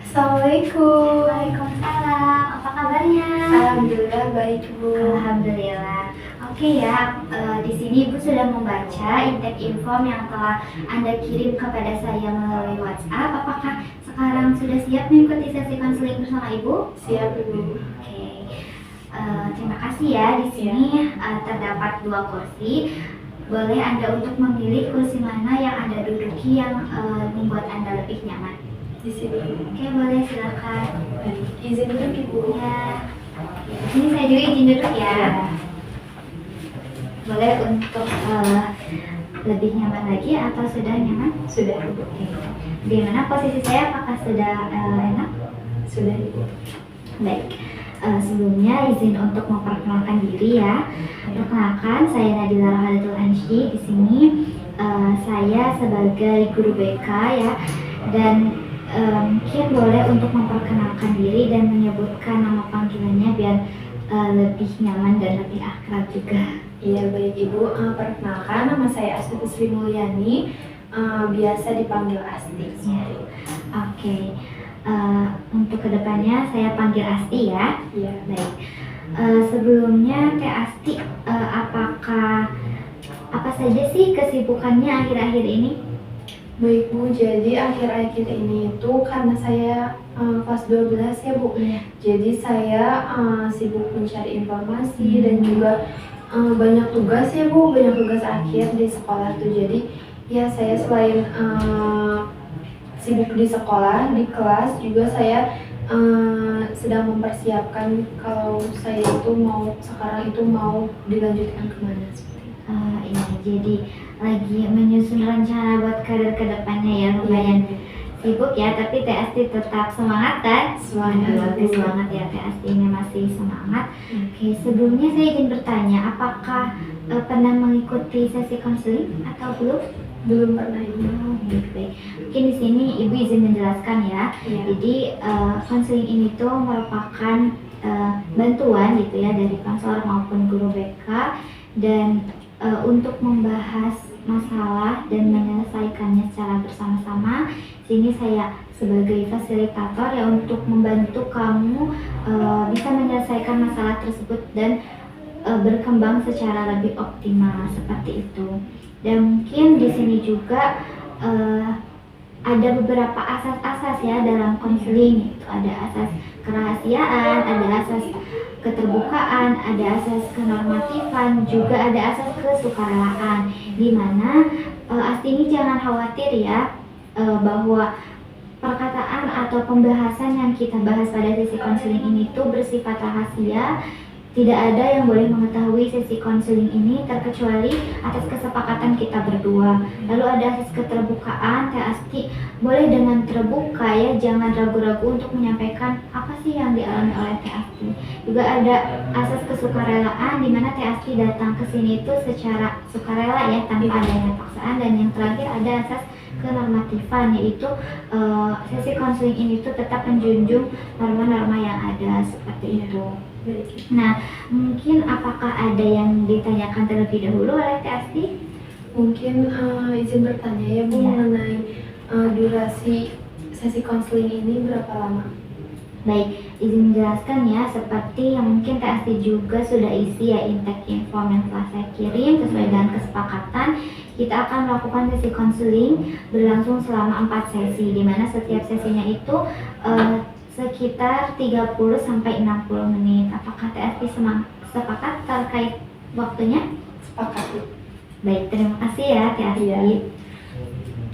Assalamualaikum. Waalaikumsalam, apa kabarnya? Alhamdulillah baik, Bu. Alhamdulillah. Oke ya, di sini Ibu sudah membaca intake inform yang telah Anda kirim kepada saya melalui WhatsApp. Apakah sekarang sudah siap mengikuti sesi konseling bersama Ibu? Siap, Bu. Oke. Terima kasih ya. Di sini terdapat 2 kursi. Boleh Anda untuk memilih kursi mana yang Anda duduki yang membuat Anda lebih nyaman. Di sini. Oke, boleh silakan. Izin duduk, Ibu. Ya. Ini saya juga izin duduk ya. Boleh untuk lebih nyaman lagi atau sudah nyaman? Sudah, Ibu. Oke. Bagaimana posisi saya? Apakah sudah enak? Sudah, Ibu. Baik. Sebelumnya izin untuk memperkenalkan diri ya. Perkenalkan, saya Nadila Rohadatul Ansyi. Di sini saya sebagai guru BK ya, dan mungkin boleh untuk memperkenalkan diri dan menyebutkan nama panggilannya biar lebih nyaman dan lebih akrab juga. Iya, baik, Ibu. Perkenalkan, nama saya Astuti Sri Mulyani. Biasa dipanggil Asti. Ya. Oke. Untuk kedepannya saya panggil Asti ya. Iya. Baik. Sebelumnya Teh Asti, apakah apa saja sih kesibukannya akhir-akhir ini? Baik, Bu. Jadi akhir-akhir ini itu karena saya kelas 12 ya, Bu. Iya. Jadi saya sibuk mencari informasi dan juga banyak tugas ya, Bu. Banyak tugas akhir di sekolah tuh. Jadi ya saya selain sibuk di sekolah, di kelas juga saya sedang mempersiapkan kalau saya itu sekarang itu mau dilanjutkan kemana seperti itu. Iya, jadi lagi menyusun rencana buat karir kedepannya ya, lumayan sibuk ya, tapi Teh Asti tetap semangat kan? Semangat. Bagus banget ya, Teh Asti ini masih semangat. Oke, sebelumnya saya izin bertanya, apakah pernah mengikuti sesi konseling atau belum? Belum pernah, Ibu. Baik. Mungkin di sini Ibu izin menjelaskan ya. Iya. Jadi konseling ini tuh merupakan bantuan gitu ya dari konselor maupun guru BK, dan untuk membahas masalah dan menyelesaikannya secara bersama-sama. Sini saya sebagai fasilitator ya untuk membantu kamu bisa menyelesaikan masalah tersebut dan berkembang secara lebih optimal seperti itu. Dan mungkin di sini juga ada beberapa asas-asas ya dalam konseling. Itu ada asas kerahasiaan, ada asas keterbukaan, ada asas kenormatifan, juga ada asas kesukarelaan. Di mana Asti ini jangan khawatir ya bahwa perkataan atau pembahasan yang kita bahas pada sesi konseling ini tuh bersifat rahasia. Tidak ada yang boleh mengetahui sesi konseling ini terkecuali atas kesepakatan kita berdua. Lalu ada asas keterbukaan, Teh Asti boleh dengan terbuka ya, jangan ragu-ragu untuk menyampaikan apa sih yang dialami oleh Teh Asti. Juga ada asas kesukarelaan di mana Teh Asti datang ke sini itu secara sukarela ya, tanpa adanya paksaan. Dan yang terakhir ada asas kenormatifan, yaitu sesi konseling ini tuh tetap menjunjung norma-norma yang ada seperti itu. Nah, mungkin apakah ada yang ditanyakan terlebih dahulu oleh Teh Asti? Mungkin izin bertanya ya, Bu, Iya. mengenai durasi sesi konseling ini berapa lama? Baik, izin menjelaskan ya, seperti yang mungkin Teh Asti juga sudah isi ya intake inform yang telah saya kirim sesuai dengan kesepakatan. Kita akan melakukan sesi konseling berlangsung selama 4 sesi, di mana setiap sesinya itu sekitar 30 sampai 60 menit. Apakah Teh Asti sepakat terkait waktunya? Sepakat, Bu. Baik, terima kasih ya Teh Asti. Iya.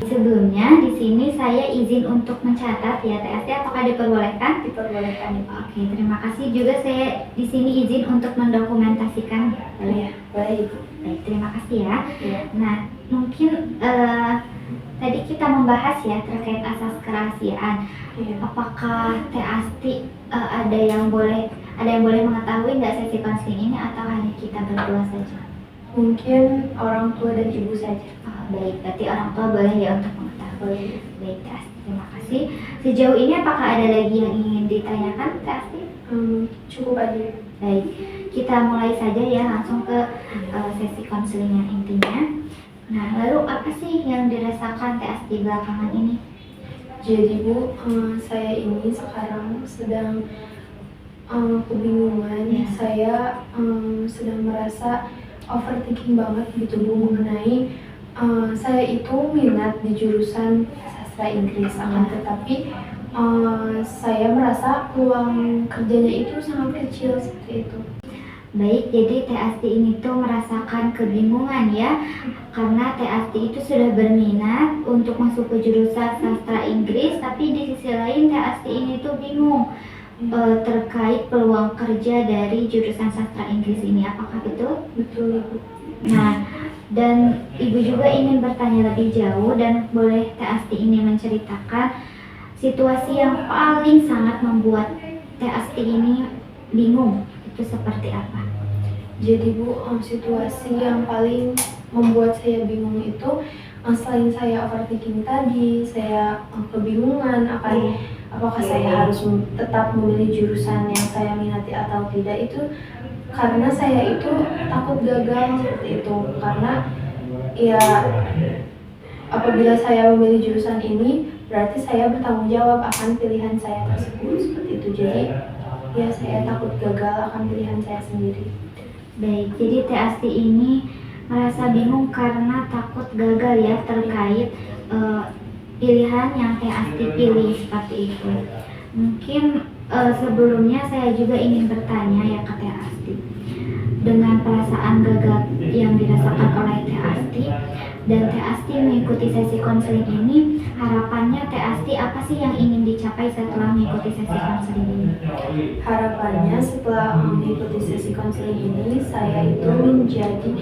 Sebelumnya di sini saya izin untuk mencatat ya Teh Asti, apakah diperbolehkan? Diperbolehkan, Ibu. Oke, terima kasih juga saya di sini izin untuk mendokumentasikan. Iya, boleh, Ibu. Baik, terima kasih ya. Iya. Nah, mungkin tadi kita membahas ya terkait asas kerahasiaan. Iya. Apakah Teh Asti ada yang boleh mengetahui nggak sesi konseling ini atau hanya kita berdua saja? Mungkin orang tua dan ibu saja. Baik, berarti orang tua boleh ya untuk mengetahui. Boleh. Baik, Teh Asti, terima kasih. Sejauh ini apakah ada lagi yang ingin ditanyakan, Teh Asti? Cukup aja. Baik, kita mulai saja ya langsung ke sesi konseling yang intinya. Nah, lalu apa sih yang dirasakan Teh Asti belakangan ini? Jadi Bu, saya ini sekarang sedang kebingungan. Ya. Saya sedang merasa overthinking banget gitu Bu mengenai saya itu minat di jurusan sastra Inggris, akan tetapi saya merasa peluang kerjanya itu sangat kecil seperti itu. Baik, jadi Teh Asti ini tuh merasakan kebingungan ya, karena Teh Asti itu sudah berminat untuk masuk ke jurusan sastra Inggris, tapi di sisi lain Teh Asti ini tuh bingung terkait peluang kerja dari jurusan sastra Inggris ini. Apakah betul? Betul Ibu. Nah, dan Ibu juga ingin bertanya lebih jauh, dan boleh Teh Asti ini menceritakan situasi yang paling sangat membuat Teh Asti ini bingung itu seperti apa? Jadi Bu, situasi yang paling membuat saya bingung itu selain saya overthinking tadi, saya kebingungan akan apakah saya harus tetap memilih jurusan yang saya minati atau tidak, itu karena saya itu takut gagal seperti itu. Karena ya apabila saya memilih jurusan ini berarti saya bertanggung jawab akan pilihan saya tersebut seperti itu. Jadi ya saya takut gagal akan pilihan saya sendiri. Baik, jadi Teh Asti ini merasa bingung karena takut gagal ya terkait pilihan yang Teh Asti pilih seperti itu. Mungkin sebelumnya saya juga ingin bertanya ya ke Teh Asti. Dengan perasaan gagal yang dirasakan oleh Teh Asti dan Teh Asti mengikuti sesi konseling ini, harapannya Teh Asti apa sih yang ingin dicapai setelah mengikuti sesi konseling ini? Harapannya setelah mengikuti sesi konseling ini, saya itu menjadi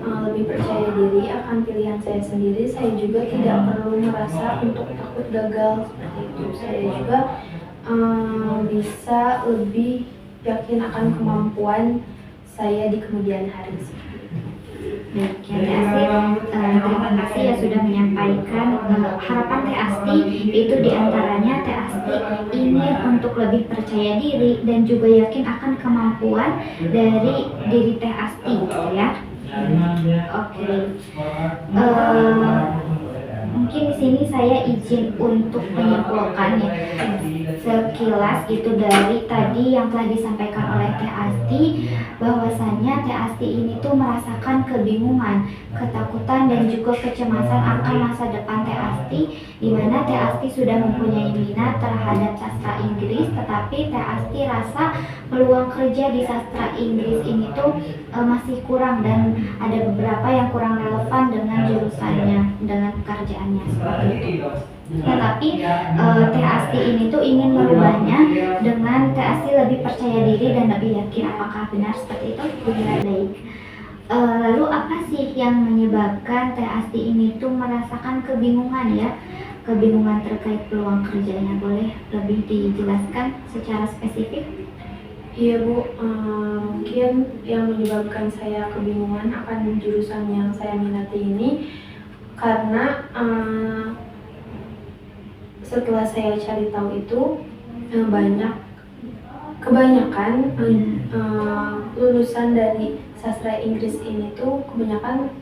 lebih percaya diri akan pilihan saya sendiri. Saya juga tidak perlu merasa untuk takut gagal seperti itu. Saya juga bisa lebih yakin akan kemampuan saya di kemudian hari. Baik, ya Teh Asti, terima kasih ya sudah menyampaikan harapan Teh Asti. Itu diantaranya Teh Asti ingin untuk lebih percaya diri dan juga yakin akan kemampuan dari diri Teh Asti, gitu ya. Oke. Mungkin di sini saya izin untuk menyimpulkan ya, sekilas itu dari tadi yang telah disampaikan oleh Teh Asti, bahwasanya Teh Asti ini tuh merasakan kebingungan, ketakutan dan juga kecemasan akan masa depan Teh Asti, di mana Teh Asti sudah mempunyai minat terhadap sastra Inggris, tetapi Teh Asti rasa peluang kerja di sastra Inggris ini tuh masih kurang dan ada beberapa yang kurang relevan dengan jurusannya, dengan pekerjaannya seperti itu. Tetapi Teh Asti ini tuh ingin merubahnya dengan Teh Asti lebih percaya diri dan lebih yakin. Apakah benar seperti itu? Baik. Lalu apa sih yang menyebabkan Teh Asti ini tuh merasakan kebingungan ya? Kebingungan terkait peluang kerjanya, boleh lebih dijelaskan secara spesifik? Iya Bu, mungkin yang menyebabkan saya kebingungan akan jurusan yang saya minati ini karena setelah saya cari tahu itu kebanyakan lulusan dari sastra Inggris ini tuh kebanyakan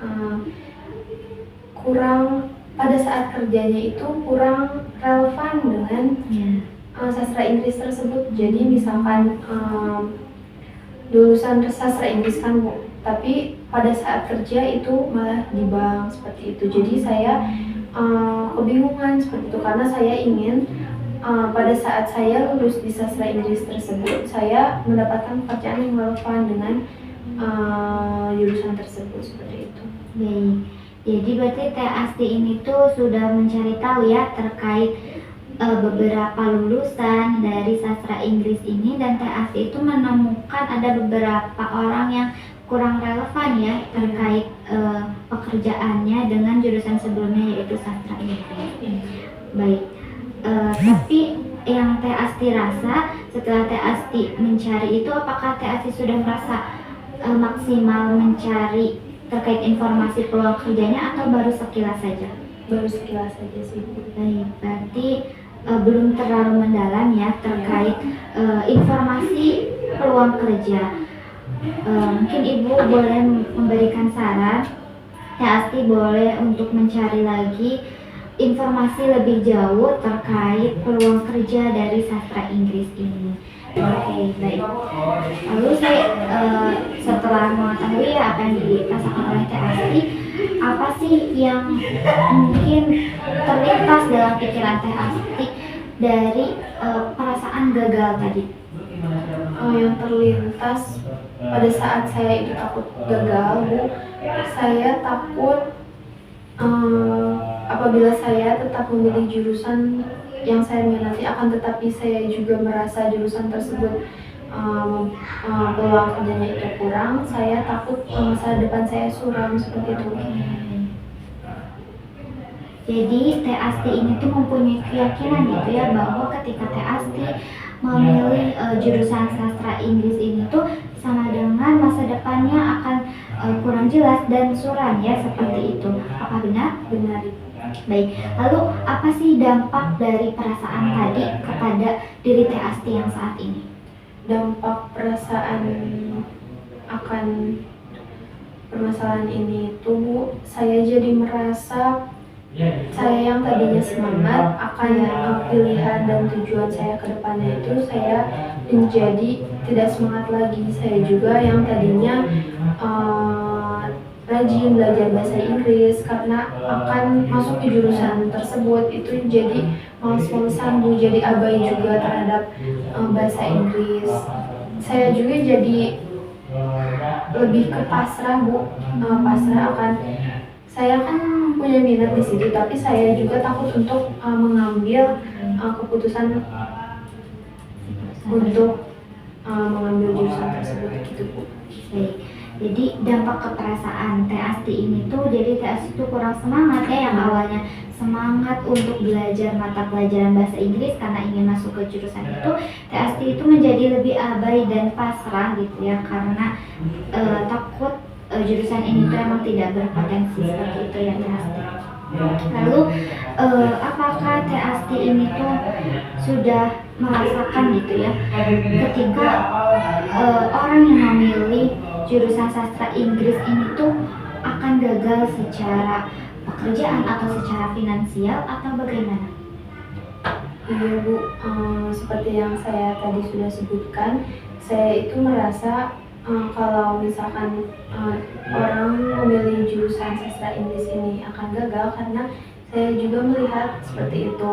kurang, pada saat kerjanya itu kurang relevan dengan sastra Inggris tersebut. Jadi misalkan lulusan sastra Inggris kan Bu, tapi pada saat kerja itu malah di bank seperti itu. Jadi saya kebingungan seperti itu karena saya ingin pada saat saya lulus di sastra Inggris tersebut saya mendapatkan pekerjaan yang relevan dengan jurusan tersebut seperti itu. Baik, jadi berarti Teh Asti ini tuh sudah mencari tahu ya terkait beberapa lulusan dari sastra Inggris ini, dan Teh Asti itu menemukan ada beberapa orang yang kurang relevan ya terkait pekerjaannya dengan jurusan sebelumnya yaitu sastra Inggris. Baik, tapi yang Teh Asti rasa setelah Teh Asti mencari itu, apakah Teh Asti sudah merasa maksimal mencari terkait informasi peluang kerjanya atau baru sekilas saja? Baru sekilas saja sih Bu. Baik, berarti belum terlalu mendalam ya terkait informasi peluang kerja. Mungkin Ibu boleh memberikan saran, Teh Asti boleh untuk mencari lagi informasi lebih jauh terkait peluang kerja dari sastra Inggris ini. Oke, baik. Lalu saya setelah mengetahui ya apa yang dirasakan oleh Teh Asti, apa sih yang mungkin terlintas dalam pikiran Teh Asti dari perasaan gagal tadi? Yang terlintas pada saat saya itu takut gagal, Bu, saya takut apabila saya tetap memilih jurusan yang saya minati, akan tetapi saya juga merasa jurusan tersebut peluang kerjanya itu kurang, saya takut masa depan saya suram seperti itu. Jadi Teh Asti ini tuh mempunyai keyakinan gitu ya bahwa ketika Teh Asti memilih jurusan sastra Inggris ini tuh sama dengan masa depannya akan kurang jelas dan suram ya, seperti itu. Apa benar? Benar. Baik, lalu apa sih dampak dari perasaan tadi kepada diri Teh Asti yang saat ini? Dampak perasaan akan permasalahan ini itu, Bu, saya jadi merasa saya yang tadinya semangat akan pilihan dan tujuan saya ke depannya itu, saya menjadi tidak semangat lagi. Saya juga yang tadinya rajin belajar bahasa Inggris karena akan masuk ke jurusan tersebut, itu jadi males-malesan, Bu, jadi abai juga terhadap bahasa Inggris. Saya juga jadi lebih ke pasrah, Bu, pasrah akan saya kan punya minat di situ, tapi saya juga takut untuk mengambil keputusan untuk mengambil jurusan tersebut gitu, Bu. Baik. Jadi dampak keperasaan Teh Asti ini tuh, jadi Teh Asti tuh kurang semangat ya, yang awalnya semangat untuk belajar mata pelajaran bahasa Inggris karena ingin masuk ke jurusan itu, Teh Asti itu menjadi lebih abai dan pasrah gitu ya, karena takut jurusan ini tuh emang tidak berpotensi, seperti itu ya Teh Asti. Lalu apakah Teh Asti ini tuh sudah merasakan gitu ya ketika orang yang memilih jurusan sastra Inggris ini tuh akan gagal secara pekerjaan atau secara finansial atau bagaimana? Iya, Bu, seperti yang saya tadi sudah sebutkan, saya itu merasa kalau misalkan orang memilih jurusan sastra Inggris ini akan gagal, karena saya juga melihat seperti itu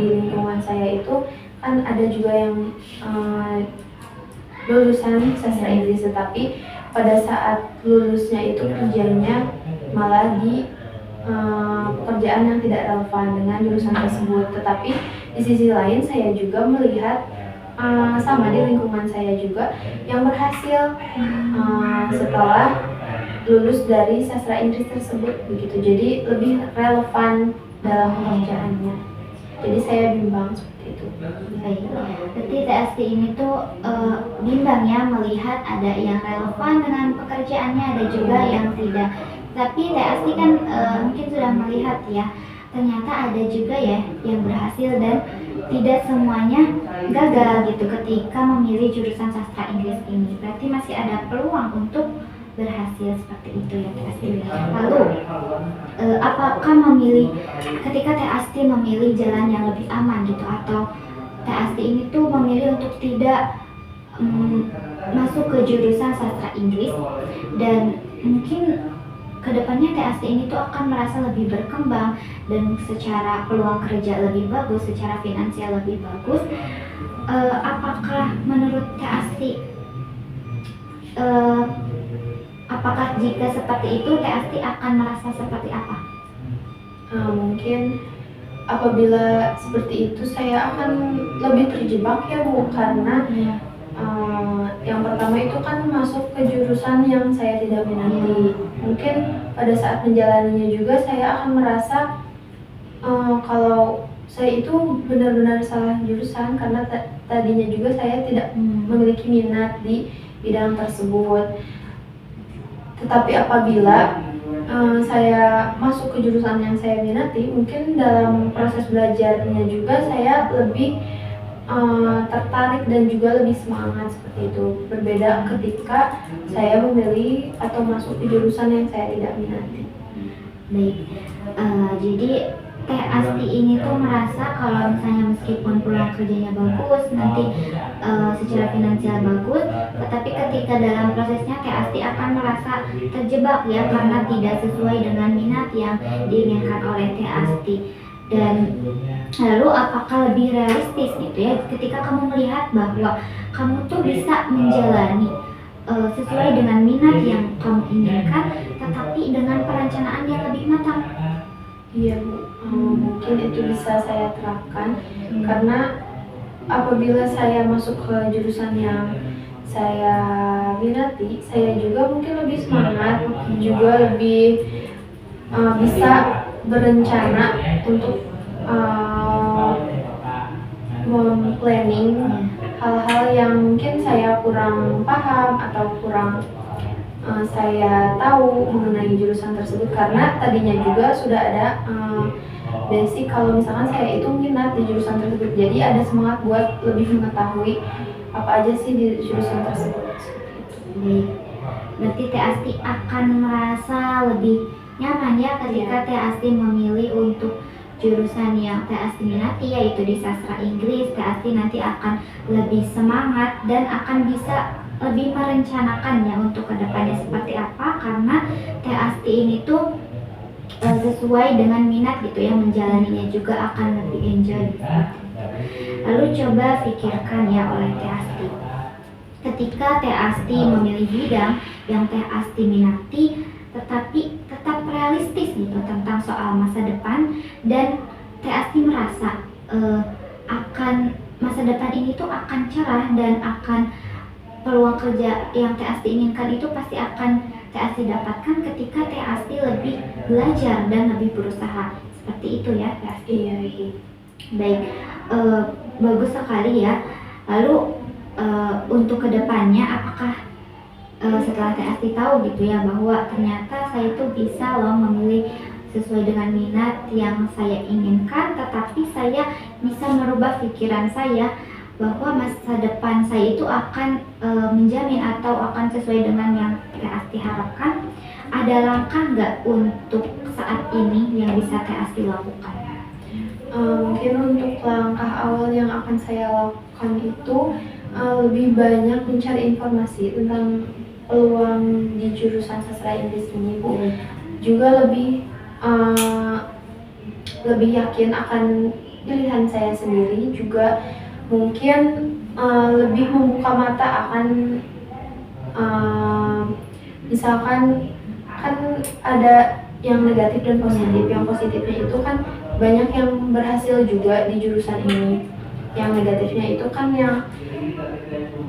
di lingkungan saya itu kan ada juga yang lulusan sastra Inggris, tetapi pada saat lulusnya itu kerjanya malah di pekerjaan yang tidak relevan dengan jurusan tersebut. Tetapi di sisi lain saya juga melihat sama di lingkungan saya juga yang berhasil setelah lulus dari sastra Inggris tersebut begitu, jadi lebih relevan dalam pekerjaannya. Jadi saya bimbang seperti itu. Baik, berarti Teh Asti ini tuh bimbang ya melihat ada yang relevan dengan pekerjaannya, ada juga yang tidak. Tapi Teh Asti kan mungkin sudah melihat ya, ternyata ada juga ya yang berhasil dan tidak semuanya gagal gitu ketika memilih jurusan sastra Inggris ini. Berarti masih ada peluang untuk berhasil, seperti itu ya Teh Asti. Lalu apakah ketika Teh Asti memilih jalan yang lebih aman gitu, atau Teh Asti ini tuh memilih untuk tidak masuk ke jurusan sastra Inggris dan mungkin kedepannya Teh Asti ini tuh akan merasa lebih berkembang dan secara peluang kerja lebih bagus, secara finansial lebih bagus, apakah menurut Teh Asti apakah jika seperti itu Teh Asti akan merasa seperti apa? Mungkin apabila seperti itu saya akan lebih terjebak ya, Bu, karena yang pertama itu kan masuk ke jurusan yang saya tidak minati. Mungkin pada saat menjalaninya juga saya akan merasa kalau saya itu benar-benar salah jurusan, karena tadinya juga saya tidak memiliki minat di bidang tersebut. Tetapi apabila saya masuk ke jurusan yang saya minati, mungkin dalam proses belajarnya juga saya lebih tertarik dan juga lebih semangat, seperti itu. Berbeda ketika saya memilih atau masuk ke jurusan yang saya tidak minati. Baik, jadi Teh Asti ini tuh merasa kalau misalnya meskipun pulang kerjanya bagus, nanti secara finansial bagus, tetapi ketika dalam prosesnya Teh Asti akan merasa terjebak ya karena tidak sesuai dengan minat yang diinginkan oleh Teh Asti. Dan lalu apakah lebih realistis gitu ya ketika kamu melihat bahwa kamu tuh bisa menjalani sesuai dengan minat yang kamu inginkan, tetapi dengan perencanaan yang lebih matang? Iya Bu, mungkin itu bisa saya terapkan karena apabila saya masuk ke jurusan yang saya minati, saya juga mungkin lebih semangat, juga lebih bisa berencana untuk memplanning hal-hal yang mungkin saya kurang paham atau kurang saya tahu mengenai jurusan tersebut, karena tadinya juga sudah ada basic kalau misalkan saya itu minat di jurusan tersebut, jadi ada semangat buat lebih mengetahui apa aja sih di jurusan tersebut. Baik, berarti Teh Asti akan merasa lebih nyaman ya ketika Teh Asti memilih untuk jurusan yang Teh Asti minati, yaitu di sastra Inggris. Teh Asti nanti akan lebih semangat dan akan bisa lebih merencanakannya untuk kedepannya seperti apa, karena Teh Asti ini tuh sesuai dengan minat gitu ya, menjalaninya juga akan lebih enjoy gitu. Lalu coba pikirkan ya oleh Teh Asti, ketika Teh Asti memilih bidang yang Teh Asti minati tetapi tetap realistis gitu tentang soal masa depan, dan Teh Asti merasa akan masa depan ini tuh akan cerah dan akan peluang kerja yang Teh Asti inginkan itu pasti akan Teh Asti dapatkan ketika Teh Asti lebih belajar dan lebih berusaha. Seperti itu ya Teh Asti. Iya. Baik, bagus sekali ya. Lalu untuk kedepannya, apakah setelah Teh Asti tahu gitu ya bahwa ternyata saya itu bisa loh memilih sesuai dengan minat yang saya inginkan, tetapi saya bisa merubah pikiran saya bahwa masa depan saya itu akan menjamin atau akan sesuai dengan yang Teh Asti harapkan, ada langkah nggak untuk saat ini yang bisa Teh Asti lakukan? Mungkin untuk langkah awal yang akan saya lakukan itu lebih banyak mencari informasi tentang peluang di jurusan sastra Inggris ini Bu. Juga lebih yakin akan pilihan saya sendiri, juga mungkin lebih membuka mata akan misalkan kan ada yang negatif dan positif. Yang positifnya itu kan banyak yang berhasil juga di jurusan ini. Yang negatifnya itu kan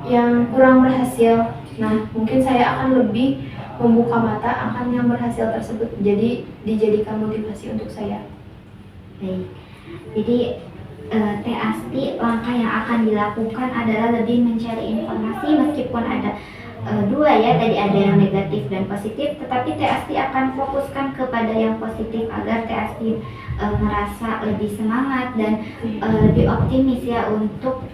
yang kurang berhasil. Nah, mungkin saya akan lebih membuka mata akan yang berhasil tersebut. Jadi dijadikan motivasi untuk saya. Baik. Jadi Teh Asti, langkah yang akan dilakukan adalah lebih mencari informasi, meskipun ada dua ya, tadi ada yang negatif dan positif, tetapi Teh Asti akan fokuskan kepada yang positif agar Teh Asti merasa lebih semangat dan lebih optimis ya untuk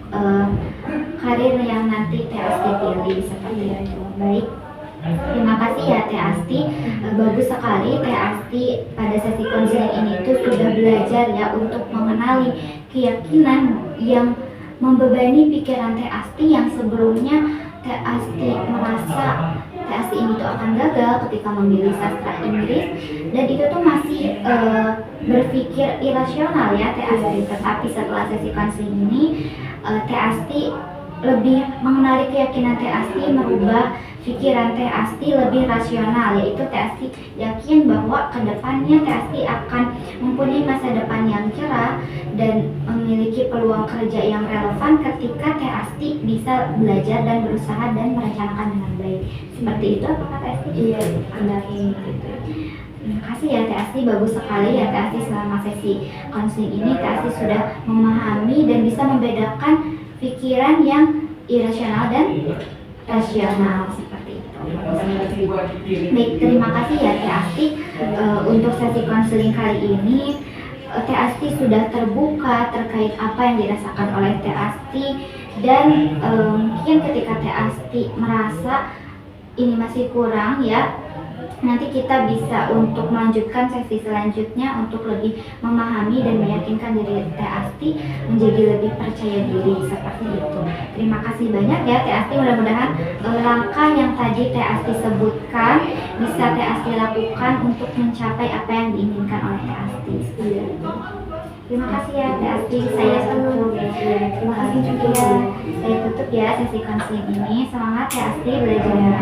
karir yang nanti Teh Asti pilih seperti itu. Baik. Terima kasih ya Teh Asti, bagus sekali Teh Asti pada sesi konseling ini tuh sudah belajar ya untuk mengenali keyakinan yang membebani pikiran Teh Asti yang sebelumnya Teh Asti merasa Teh Asti ini tuh akan gagal ketika memilih sastra Inggris, dan itu tuh masih berpikir irasional ya Teh Asti. Tetapi setelah sesi konseling ini Teh Asti lebih mengenali keyakinan Teh Asti, merubah pikiran Teh Asti lebih rasional, yaitu Teh Asti yakin bahwa kedepannya Teh Asti akan mempunyai masa depan yang cerah dan memiliki peluang kerja yang relevan ketika Teh Asti bisa belajar dan berusaha dan merencanakan dengan baik. Seperti itu apakah Teh Asti? Iya, benar gitu. Terima kasih ya Teh Asti, bagus sekali ya Teh Asti selama sesi konseling ini Teh Asti sudah memahami dan bisa membedakan pikiran yang irasional dan rasional seperti itu. Baik, terima kasih ya Teh Asti untuk sesi konseling kali ini. Teh Asti sudah terbuka terkait apa yang dirasakan oleh Teh Asti, dan mungkin ketika Teh Asti merasa ini masih kurang ya, nanti kita bisa untuk melanjutkan sesi selanjutnya untuk lebih memahami dan meyakinkan diri Teh Asti menjadi lebih percaya diri seperti itu. Terima kasih banyak ya Teh Asti, mudah-mudahan langkah yang tadi Teh Asti sebutkan bisa Teh Asti lakukan untuk mencapai apa yang diinginkan oleh Teh Asti. Terima kasih ya Teh Asti, saya tutup. Terima kasih juga. Saya tutup ya sesi konseling ini. Semangat Teh Asti belajarnya.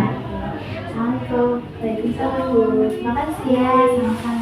Assalamualaikum. Waalaikumsalam Bu. Terima kasih. Ya, sama-sama.